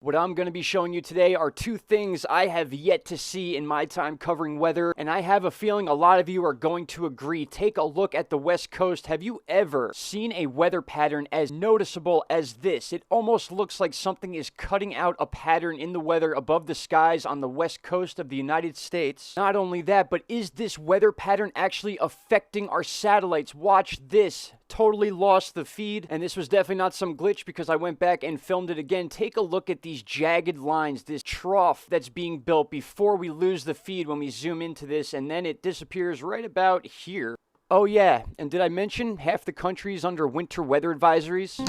What I'm going to be showing you today are two things I have yet to see in my time covering weather, and I have a feeling a lot of you are going to agree. Take a look at the West Coast. Have you ever seen a weather pattern as noticeable as this? It almost looks like something is cutting out a pattern in the weather above the skies on the West Coast of the United States. Not only that, but is this weather pattern actually affecting our satellites? Watch this. Totally lost the feed, and this was definitely not some glitch because I went back and filmed it again. Take a look at these jagged lines, this trough that's being built before we lose the feed when we zoom into this, and then it disappears right about here. Oh yeah, and did I mention half the country is under winter weather advisories?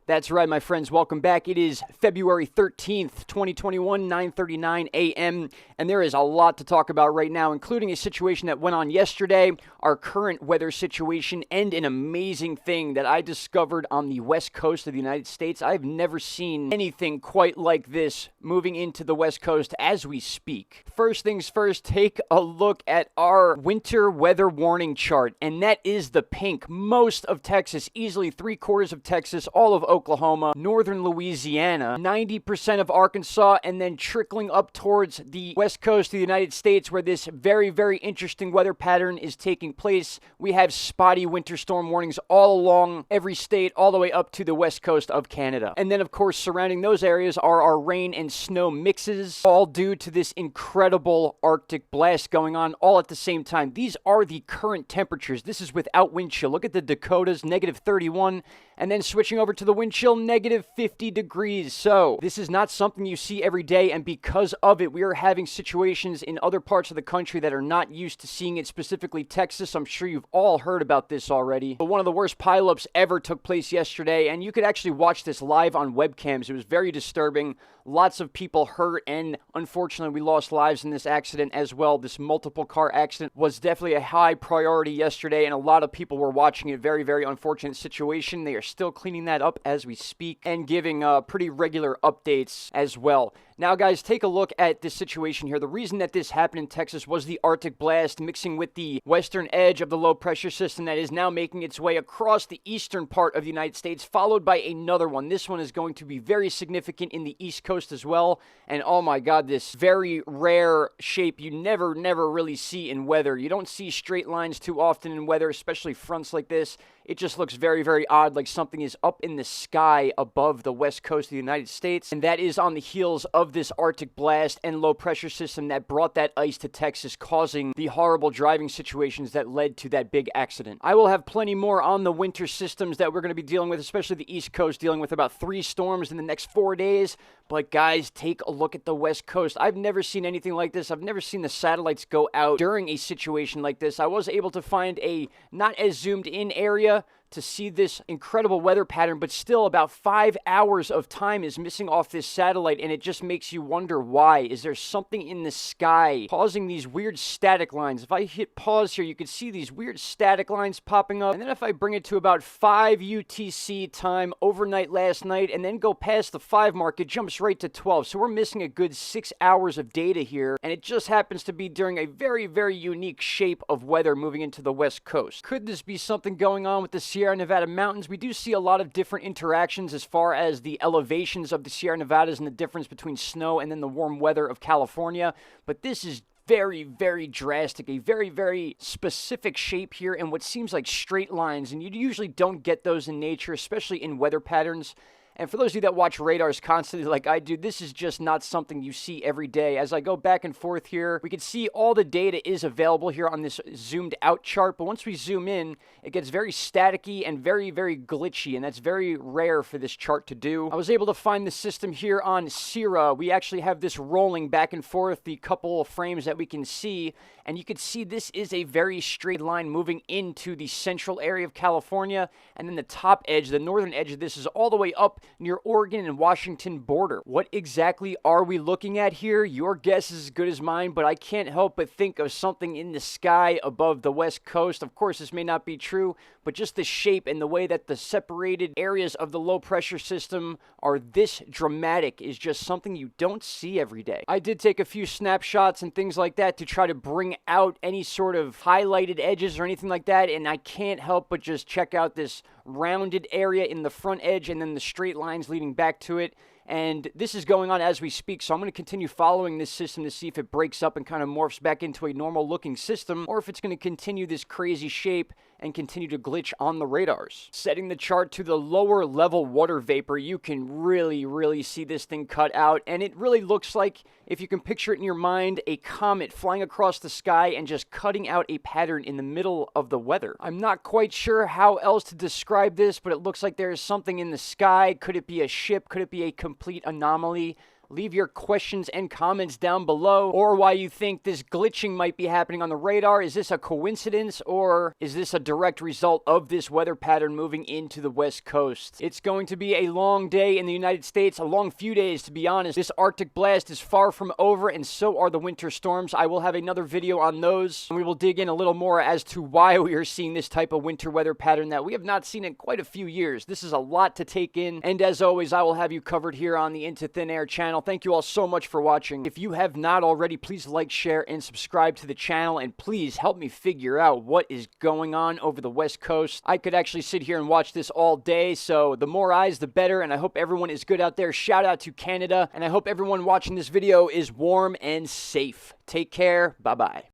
That's right, my friends. Welcome back. It is February 13th, 2021, 9:39 a.m., and there is a lot to talk about right now, including a situation that went on yesterday, our current weather situation, and an amazing thing that I discovered on the West Coast of the United States. I've never seen anything quite like this moving into the West Coast as we speak. First things first, take a look at our winter weather warning chart, and that is the pink. Most of Texas, easily 3/4 of Texas, all of Oklahoma, northern Louisiana, 90% of Arkansas, and then trickling up towards the west coast of the United States where this very, very interesting weather pattern is taking place. We have spotty winter storm warnings all along every state, all the way up to the west coast of Canada. And then, of course, surrounding those areas are our rain and snow mixes, all due to this incredible Arctic blast going on all at the same time. These are the current temperatures. This is without wind chill. Look at the Dakotas, -31, and then switching over to the wind chill, -50 degrees. So this is not something you see every day, and because of it, we are having situations in other parts of the country that are not used to seeing it, specifically Texas. I'm sure you've all heard about this already. But one of the worst pileups ever took place yesterday, and you could actually watch this live on webcams. It was very disturbing. Lots of people hurt, and unfortunately, we lost lives in this accident as well. This multiple car accident was definitely a high priority yesterday, and a lot of people were watching it. Very, very unfortunate situation. They are still cleaning that up as we speak and giving pretty regular updates as well. Now, guys, take a look at this situation here. The reason that this happened in Texas was the Arctic blast mixing with the western edge of the low pressure system that is now making its way across the eastern part of the United States, followed by another one. This one is going to be very significant in the East Coast as well. And oh my God, this very rare shape you never really see in weather. You don't see straight lines too often in weather, especially fronts like this. It just looks very, very odd, like something is up in the sky above the west coast of the United States. And that is on the heels of this Arctic blast and low pressure system that brought that ice to Texas, causing the horrible driving situations that led to that big accident. I will have plenty more on the winter systems that we're going to be dealing with, especially the East Coast, dealing with about 3 storms in the next 4 days. But guys, take a look at the West Coast. I've never seen anything like this. I've never seen the satellites go out during a situation like this. I was able to find a not as zoomed in area to see this incredible weather pattern, but still about 5 hours of time is missing off this satellite, and it just makes you wonder why. Is there something in the sky causing these weird static lines? If I hit pause here, you can see these weird static lines popping up, and then if I bring it to about 5 UTC time overnight last night, and then go past the 5 mark, it jumps right to 12. So we're missing a good 6 hours of data here, and it just happens to be during a very, very unique shape of weather moving into the West Coast. Could this be something going on with the Sierra Nevada mountains? We do see a lot of different interactions as far as the elevations of the Sierra Nevadas and the difference between snow and then the warm weather of California, but this is very, very drastic, a very, very specific shape here and what seems like straight lines, and you usually don't get those in nature, especially in weather patterns. And for those of you that watch radars constantly like I do, this is just not something you see every day. As I go back and forth here, we can see all the data is available here on this zoomed out chart. But once we zoom in, it gets very staticky and very, very glitchy. And that's very rare for this chart to do. I was able to find the system here on Sierra. We actually have this rolling back and forth, the couple of frames that we can see. And you can see this is a very straight line moving into the central area of California. And then the top edge, the northern edge of this is all the way up near Oregon and Washington border. What exactly are we looking at here? Your guess is as good as mine, but I can't help but think of something in the sky above the West Coast. Of course, this may not be true, but just the shape and the way that the separated areas of the low pressure system are this dramatic is just something you don't see every day. I did take a few snapshots and things like that to try to bring out any sort of highlighted edges or anything like that, and I can't help but just check out this rounded area in the front edge and then the straight lines leading back to it. And this is going on as we speak, so I'm going to continue following this system to see if it breaks up and kind of morphs back into a normal looking system, or if it's going to continue this crazy shape and continue to glitch on the radars. Setting the chart to the lower level water vapor, you can really see this thing cut out, and it really looks like, if you can picture it in your mind, a comet flying across the sky and just cutting out a pattern in the middle of the weather. I'm not quite sure how else to describe this, but it looks like there is something in the sky. Could it be a ship? Could it be a complete anomaly? Leave your questions and comments down below, or why you think this glitching might be happening on the radar. Is this a coincidence, or is this a direct result of this weather pattern moving into the West Coast? It's going to be a long day in the United States, a long few days to be honest. This Arctic blast is far from over, and so are the winter storms. I will have another video on those, and we will dig in a little more as to why we are seeing this type of winter weather pattern that we have not seen in quite a few years. This is a lot to take in, and as always, I will have you covered here on the Into Thin Air channel. Thank you all so much for watching. If you have not already, please like, share, and subscribe to the channel, and please help me figure out what is going on over the West Coast. I could actually sit here and watch this all day, so the more eyes, the better, and I hope everyone is good out there. Shout out to Canada, and I hope everyone watching this video is warm and safe. Take care. Bye-bye.